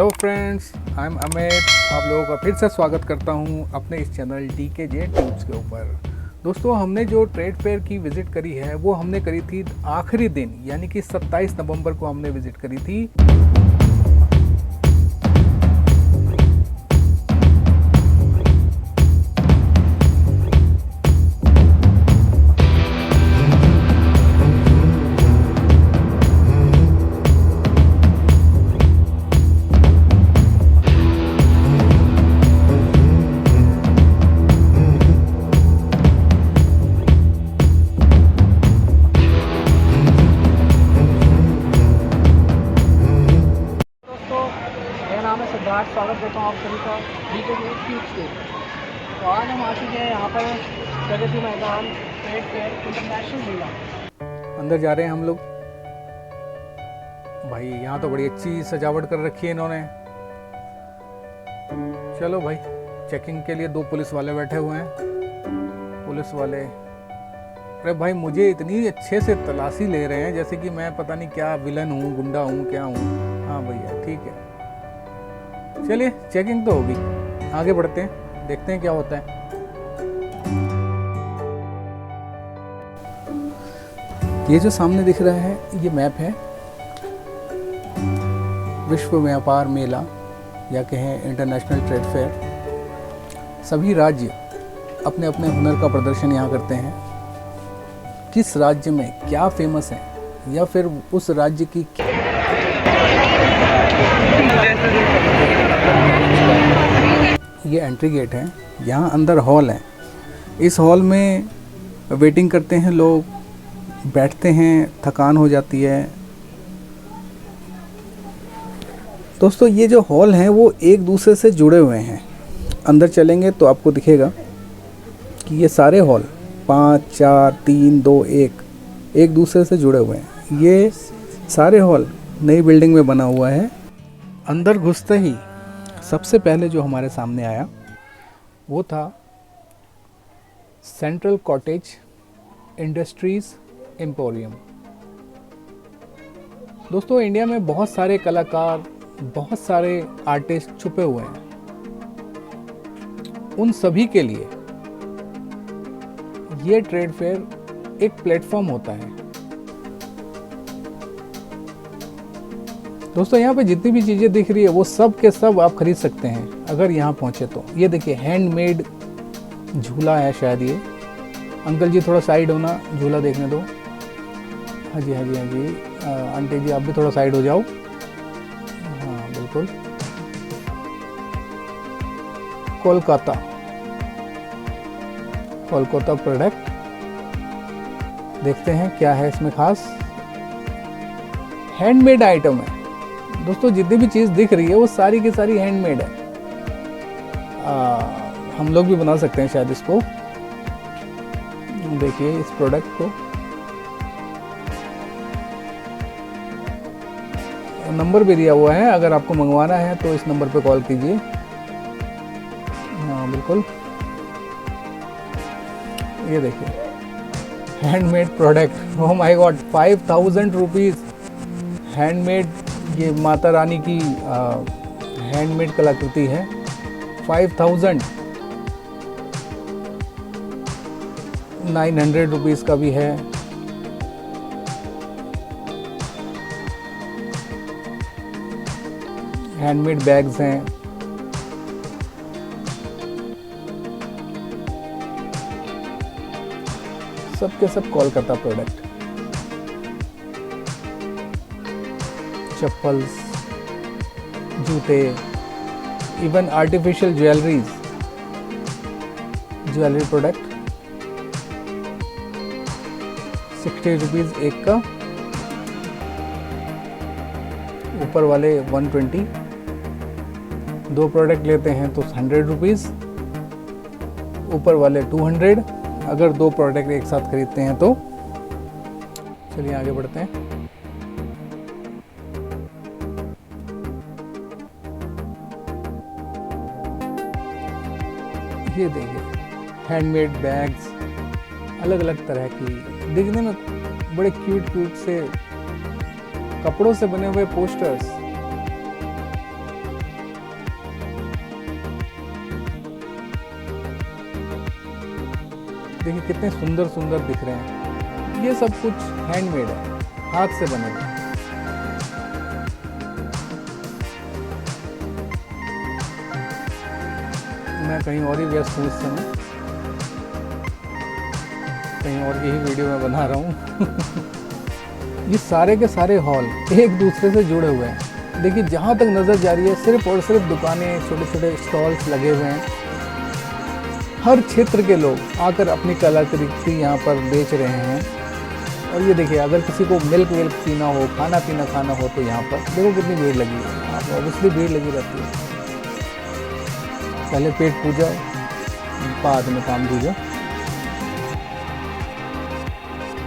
Hello friends, I am Amit. आप लोगों का फिर से स्वागत करता हूं अपने इस चैनल DKJ टिप्स के ऊपर। दोस्तों, हमने जो ट्रेड फेयर की विज़िट करी है वो हमने करी थी आखिरी दिन, यानी कि 27 नवंबर को हमने विज़िट करी थी। स्वागत करता हूँ आप सभी का DKJ टिप्स के। तो आज हम आ चुके हैं यहाँ पर Pragati Maidan trade fair international मेला। अंदर जा रहे हैं हम लोग। भाई यहाँ तो बड़ी अच्छी सजावट कर रखी है इन्होंने। चलो भाई, चेकिंग के लिए 2 पुलिस वाले बैठे हुए हैं। पुलिस वाले, अरे भाई मुझे इतनी अच्छे से तलाशी ले रहे हैं जैसे कि मैं पता नहीं क्या विलन हूँ, गुंडा हूँ, क्या हूँ। हाँ भैया ठीक है, चलिए चेकिंग तो होगी, आगे बढ़ते हैं, देखते हैं क्या होता है। ये जो सामने दिख रहा है ये मैप है विश्व व्यापार मेला या कहें इंटरनेशनल ट्रेड फेयर। सभी राज्य अपने अपने हुनर का प्रदर्शन यहाँ करते हैं। किस राज्य में क्या फेमस है या फिर उस राज्य की ये एंट्री गेट है। यहाँ अंदर हॉल है। इस हॉल में वेटिंग करते हैं लोग, बैठते हैं, थकान हो जाती है। दोस्तों, ये जो हॉल हैं वो एक दूसरे से जुड़े हुए हैं। अंदर चलेंगे तो आपको दिखेगा कि ये सारे हॉल 5, 4, 3, 2, 1 एक दूसरे से जुड़े हुए हैं। ये सारे हॉल नई बिल्डिंग में बना हुआ है। अंदर घुसते ही सबसे पहले जो हमारे सामने आया वो था सेंट्रल कॉटेज इंडस्ट्रीज़ एम्पोरियम। दोस्तों, इंडिया में बहुत सारे कलाकार, बहुत सारे आर्टिस्ट छुपे हुए हैं। उन सभी के लिए ये ट्रेड फेयर एक प्लेटफॉर्म होता है। दोस्तों, यहाँ पे जितनी भी चीज़ें दिख रही है वो सब के सब आप खरीद सकते हैं अगर यहाँ पहुँचे तो। ये देखिए, हैंडमेड झूला है शायद ये। अंकल जी थोड़ा साइड होना, झूला देखने दो। हाँ जी, हाँ जी, हाँ जी। आंटी जी आप भी थोड़ा साइड हो जाओ। हाँ बिल्कुल। कोलकाता प्रोडक्ट, देखते हैं क्या है इसमें खास। हैंडमेड आइटम है दोस्तों। जितनी भी चीज़ दिख रही है वो सारी की सारी हैंडमेड है। हम लोग भी बना सकते हैं शायद इसको। देखिए इस प्रोडक्ट को। नंबर भी दिया हुआ है, अगर आपको मंगवाना है तो इस नंबर पे कॉल कीजिए। हाँ बिल्कुल। ये देखिए, handmade product. Oh my God, 5000 rupees handmade. ये माता रानी की हैंडमेड कलाकृति है। 5000। 900 रुपीज़ का भी है। हैंडमेड बैग्स हैं। सब के सब कोलकाता प्रोडक्ट। चप्पल्स, जूते, even artificial jewellery product. 60 rupees एक का। ऊपर वाले 120। 2 प्रोडक्ट लेते हैं तो 100 रुपीज़। ऊपर वाले 200 अगर 2 प्रोडक्ट एक साथ खरीदते हैं तो। चलिए आगे बढ़ते हैं। ये देखिए, हैंडमेड बैग्स अलग अलग तरह की, दिखने में बड़े क्यूट से कपड़ों से बने हुए पोस्टर्स। देखिए कितने सुंदर सुंदर दिख रहे हैं। ये सब कुछ हैंडमेड है, हाथ से बने हुए। मैं कहीं और ही व्यस्त हूँ इस समय, कहीं और की ही वीडियो मैं बना रहा हूँ। ये सारे के सारे हॉल एक दूसरे से जुड़े हुए हैं। देखिए जहाँ तक नज़र जा रही है सिर्फ और सिर्फ दुकानें, छोटे छोटे स्टॉल्स लगे हुए हैं। हर क्षेत्र के लोग आकर अपनी कलाकृति यहाँ पर बेच रहे हैं। और ये देखिए अगर किसी को मिल्क विल्क पीना हो, खाना पीना खाना हो तो यहाँ पर देखो कितनी भीड़ लगी है। यहाँ पर ऑब्वियसली भीड़ लगी रहती है। पहले पेट पूजा, बाद में काम पूजा।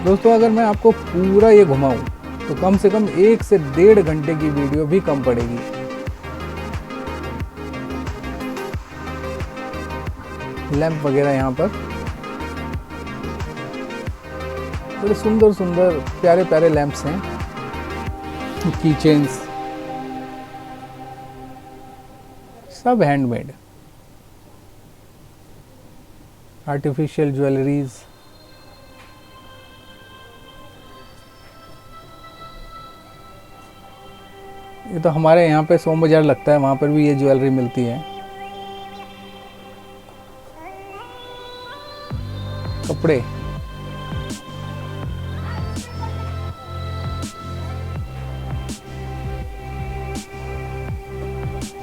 दोस्तों अगर मैं आपको पूरा ये घुमाऊं तो कम से कम 1 से 1.5 घंटे की वीडियो भी कम पड़ेगी। लैंप वगैरह यहाँ पर बड़े सुंदर सुंदर प्यारे प्यारे लैंप्स हैं। की चेन्स सब हैंडमेड। आर्टिफिशियल ज्वेलरीज, ये तो हमारे यहाँ पे सोम बाजार लगता है, वहाँ पर भी ये ज्वेलरी मिलती है। कपड़े,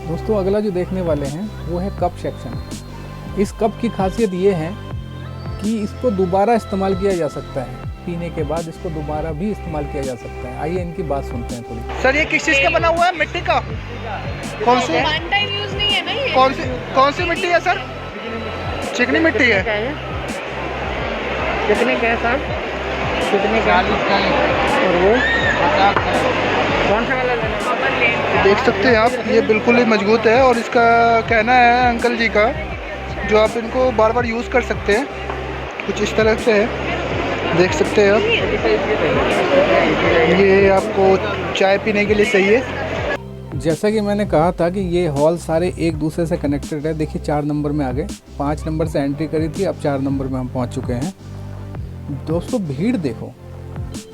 दोस्तों अगला जो देखने वाले हैं वो है कप सेक्शन। इस कप की खासियत ये है कि इसको दोबारा इस्तेमाल किया जा सकता है। पीने के बाद इसको दोबारा भी इस्तेमाल किया जा सकता है। आइए इनकी बात सुनते हैं थोड़ी। सर ये किस चीज़ का बना हुआ है? मिट्टी का? कौन सी? वन टाइम यूज नहीं है ना ये। कौन सी मिट्टी है सर? चिकनी मिट्टी है। कितने का है सर? कितने का? 40 का। और वो कौन सा वाला लेना? देख सकते हैं आप, ये बिल्कुल ही मजबूत है और इसका कहना है अंकल जी का, जो आप इनको बार बार यूज़ कर सकते हैं। कुछ इस तरह से है, देख सकते हैं आप। ये आपको चाय पीने के लिए सही है। जैसा कि मैंने कहा था कि ये हॉल सारे एक दूसरे से कनेक्टेड है। देखिए 4 नंबर में आ गए, 5 नंबर से एंट्री करी थी, अब 4 नंबर में हम पहुंच चुके हैं। दोस्तों भीड़ देखो,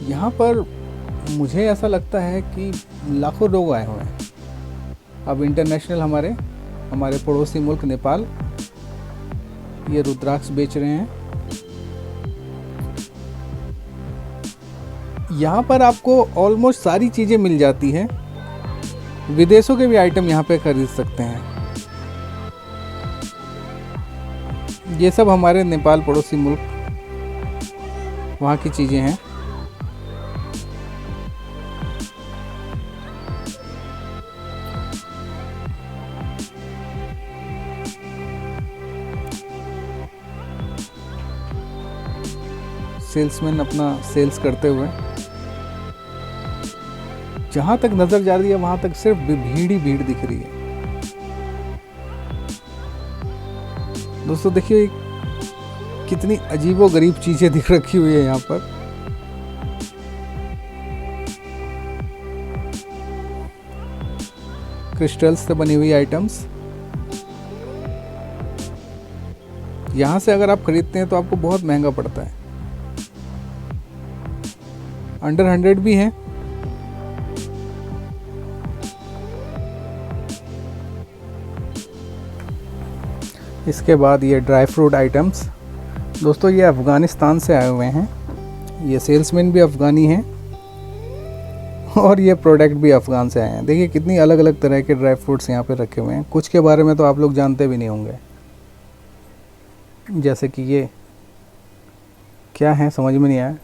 यहाँ पर मुझे ऐसा लगता है कि लाखों लोग आए हुए हैं। अब इंटरनेशनल हमारे पड़ोसी मुल्क नेपाल ये रुद्राक्ष बेच रहे हैं। यहाँ पर आपको ऑलमोस्ट सारी चीज़ें मिल जाती हैं। विदेशों के भी आइटम यहाँ पे खरीद सकते हैं। ये सब हमारे नेपाल पड़ोसी मुल्क वहाँ की चीज़ें हैं। सेल्समैन अपना सेल्स करते हुए, जहां तक नजर जा रही है वहां तक सिर्फ भीड़ ही भीड़ दिख रही है। दोस्तों देखिए कितनी अजीबोगरीब चीजें दिख रखी हुई है यहाँ पर। क्रिस्टल्स से बनी हुई आइटम्स, यहाँ से अगर आप खरीदते हैं तो आपको बहुत महंगा पड़ता है। अंडर 100 भी हैं। इसके बाद ये ड्राई फ्रूट आइटम्स। दोस्तों ये अफ़गानिस्तान से आए हुए हैं। ये सेल्समैन भी अफ़गानी हैं और ये प्रोडक्ट भी अफ़गान से आए हैं। देखिए कितनी अलग अलग तरह के ड्राई फ्रूट्स यहाँ पे रखे हुए हैं। कुछ के बारे में तो आप लोग जानते भी नहीं होंगे, जैसे कि ये क्या है समझ में नहीं आया।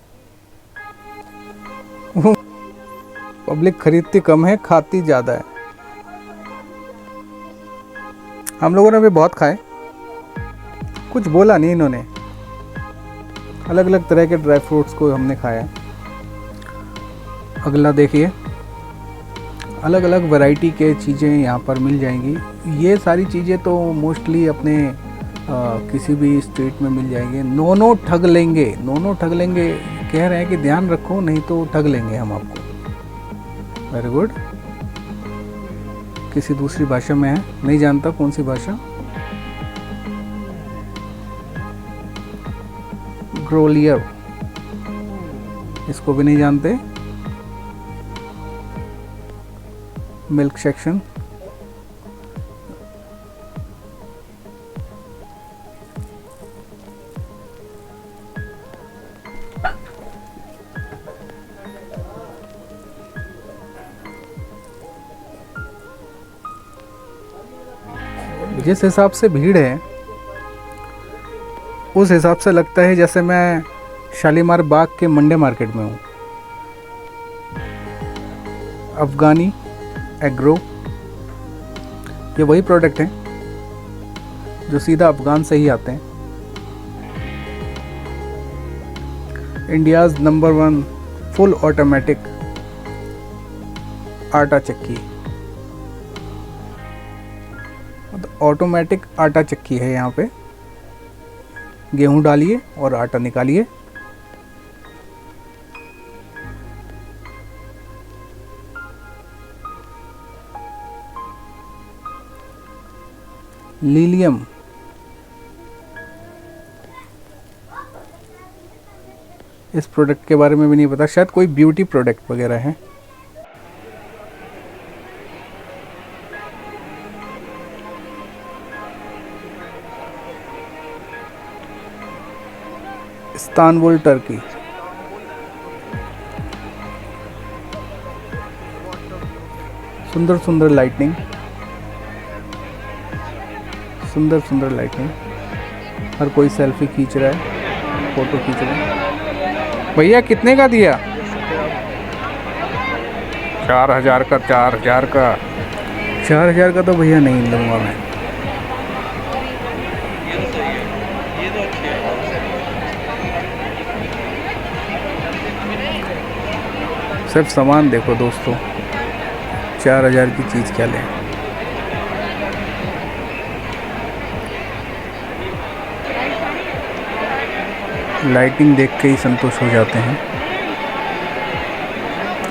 पब्लिक खरीदती कम है, खाती ज़्यादा है। हम लोगों ने भी बहुत खाए, कुछ बोला नहीं इन्होंने। अलग अलग तरह के ड्राई फ्रूट्स को हमने खाया। अगला देखिए, अलग अलग वैरायटी के चीज़ें यहाँ पर मिल जाएंगी। ये सारी चीज़ें तो मोस्टली अपने किसी भी स्ट्रीट में मिल जाएंगे। नो ठग लेंगे, नो ठग लेंगे कह रहे हैं कि ध्यान रखो नहीं तो ठग लेंगे हम आपको। Very good. किसी दूसरी भाषा में है, नहीं जानता कौन सी भाषा। ग्रोलियर, इसको भी नहीं जानते। मिल्क सेक्शन, जिस हिसाब से भीड़ है उस हिसाब से लगता है जैसे मैं शालीमार बाग के मंडे मार्केट में हूँ। अफगानी एग्रो, ये वही प्रोडक्ट हैं जो सीधा अफगान से ही आते हैं। इंडियाज़ नंबर 1 फुल ऑटोमेटिक आटा चक्की, ऑटोमेटिक आटा चक्की है। यहाँ पे गेहूं डालिए और आटा निकालिए। लीलियम, इस प्रोडक्ट के बारे में भी नहीं पता, शायद कोई ब्यूटी प्रोडक्ट वगैरह है। इस्तांबुल टर्की, सुंदर सुंदर लाइटनिंग, सुंदर सुंदर लाइटनिंग। हर कोई सेल्फी खींच रहा है, फोटो खींच रहा है। भैया कितने का दिया? 4000 का। 4000 का? 4000 का तो भैया नहीं लूँगा मैं। सिर्फ सामान देखो दोस्तों, 4000 की चीज़ क्या लें। लाइटिंग देख के ही संतुष्ट हो जाते हैं।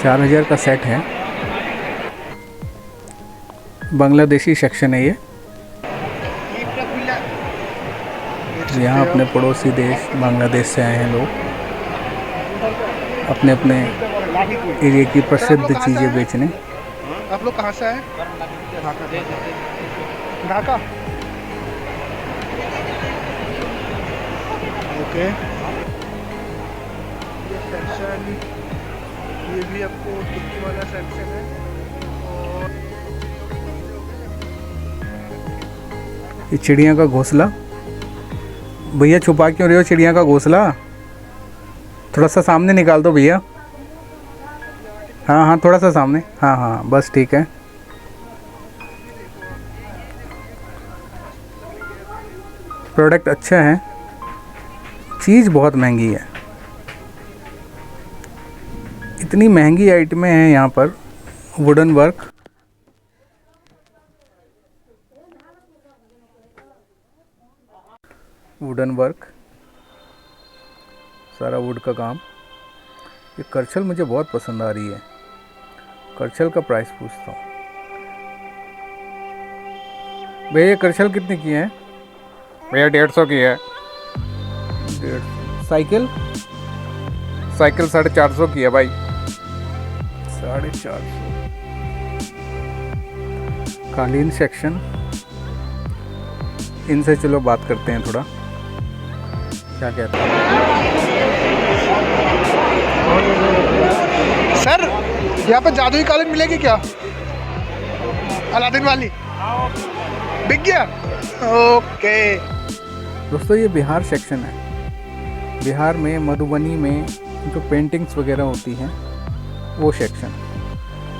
4000 का सेट है। बांग्लादेशी सेक्शन है ये। यहाँ अपने पड़ोसी देश बांग्लादेश से आए हैं लोग अपने अपने एरिया की प्रसिद्ध चीज़ें बेचने। आप लोग कहाँ से आए? ढाका। ओके। ये सेक्शन, ये भी आपको तुर्की वाला सेक्शन है। और ये चिड़िया का घोंसला। भैया छुपा क्यों रहे हो चिड़िया का घोंसला? थोड़ा सा सामने निकाल दो भैया। हाँ हाँ, थोड़ा सा सामने। हाँ हाँ, बस ठीक है। प्रोडक्ट अच्छा है, चीज़ बहुत महंगी है। इतनी महंगी आइटमें हैं यहाँ पर। वुडन वर्क, वुडन वर्क, सारा वुड का काम। ये करछल मुझे बहुत पसंद आ रही है। करछल का प्राइस पूछता हूँ। भैया करछल कितने की है? भैया 150 की है। 150। साइकिल? साइकिल 450 की है भाई। 450। कालीन सेक्शन, इनसे चलो बात करते हैं थोड़ा, क्या कहते हैं। सर, यहाँ पर जादुई कालीन मिलेगी क्या? अलादीन वाली बिक गया? ओके दोस्तों, ये बिहार सेक्शन है। बिहार में मधुबनी में जो पेंटिंग्स वगैरह होती हैं वो सेक्शन।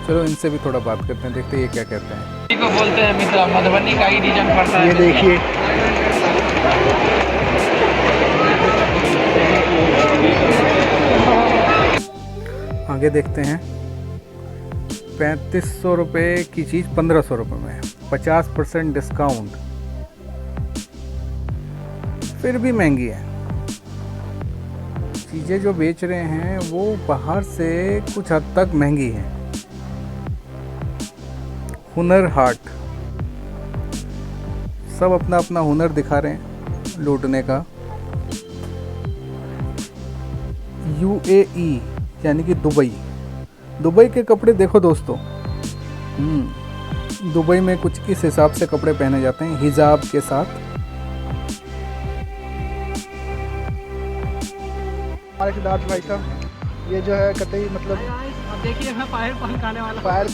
चलो इनसे भी थोड़ा बात करते हैं, देखते हैं ये क्या कहते हैं। को बोलते हैं मित्र, मधुबनी का ही डिजाइन पड़ता है। ये देखिए, आगे देखते हैं। 3500 रुपये की चीज़ 1500 रुपये में, 50% डिस्काउंट। फिर भी महंगी है। चीज़ें जो बेच रहे हैं वो बाहर से कुछ हद तक महंगी हैं। हुनर हाट, सब अपना अपना हुनर दिखा रहे हैं लूटने का। UAE यानी कि दुबई। दुबई के कपड़े देखो दोस्तों। दुबई में कुछ इस हिसाब से कपड़े पहने जाते हैं हिजाब के साथ। हमारे सिद्धार्थ भाई साहब, ये जो है कतई मतलब अब देखिए मैं फायर पॉइंट आने वाला फायर